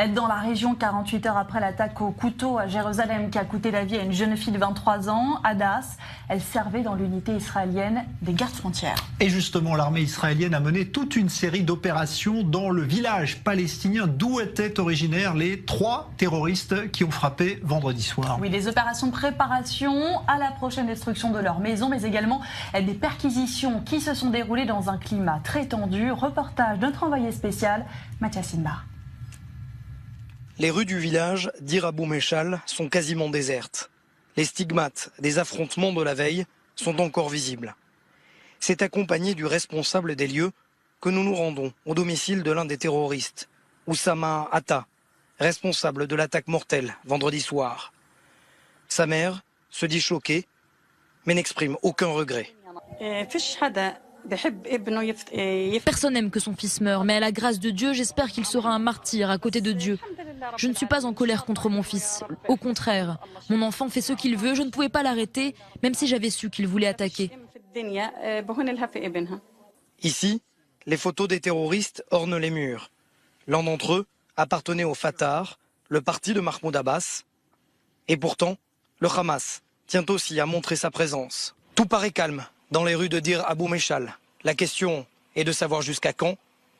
Dans la région, 48 heures après l'attaque au couteau à Jérusalem qui a coûté la vie à une jeune fille de 23 ans, Hadas, elle servait dans l'unité israélienne des gardes frontières. Et justement, l'armée israélienne a mené toute une série d'opérations dans le village palestinien d'où étaient originaires les 3 terroristes qui ont frappé vendredi soir. Oui, des opérations de préparation à la prochaine destruction de leur maison, mais également des perquisitions qui se sont déroulées dans un climat très tendu. Reportage de notre envoyé spécial, Mathias Sinbar. Les rues du village d'Ir Abou Meshal sont quasiment désertes. Les stigmates des affrontements de la veille sont encore visibles. C'est accompagné du responsable des lieux que nous nous rendons au domicile de l'un des terroristes, Oussama Atta, responsable de l'attaque mortelle vendredi soir. Sa mère se dit choquée, mais n'exprime aucun regret. Personne n'aime que son fils meure, mais à la grâce de Dieu, j'espère qu'il sera un martyr à côté de Dieu. Je ne suis pas en colère contre mon fils. Au contraire, mon enfant fait ce qu'il veut, je ne pouvais pas l'arrêter, même si j'avais su qu'il voulait attaquer. Ici, les photos des terroristes ornent les murs. L'un d'entre eux appartenait au Fatah, le parti de Mahmoud Abbas. Et pourtant, le Hamas tient aussi à montrer sa présence. Tout paraît calme dans les rues de Dir Abou Meshal. La question est de savoir jusqu'à quand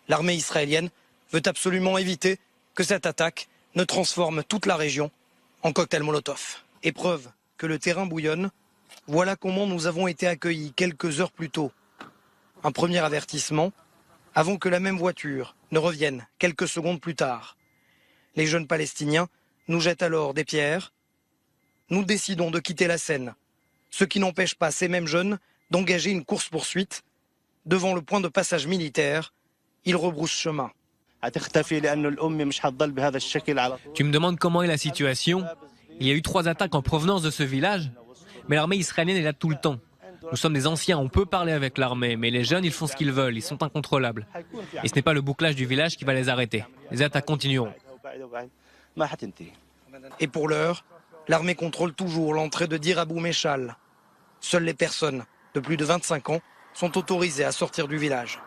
l'armée israélienne veut absolument éviter que cette attaque ne transforme toute la région en cocktail Molotov. Et preuve que le terrain bouillonne, voilà comment nous avons été accueillis quelques heures plus tôt. Un premier avertissement avant que la même voiture ne revienne quelques secondes plus tard. Les jeunes Palestiniens nous jettent alors des pierres. Nous décidons de quitter la scène, ce qui n'empêche pas ces mêmes jeunes d'engager une course-poursuite. Devant le point de passage militaire, ils rebroussent chemin. Tu me demandes comment est la situation? Il y a eu 3 attaques en provenance de ce village, mais l'armée israélienne est là tout le temps. Nous sommes des anciens, on peut parler avec l'armée, mais les jeunes, ils font ce qu'ils veulent, ils sont incontrôlables. Et ce n'est pas le bouclage du village qui va les arrêter. Les attaques continueront. Et pour l'heure, l'armée contrôle toujours l'entrée de Dir Abou Meshal. Seules les personnes de plus de 25 ans sont autorisées à sortir du village.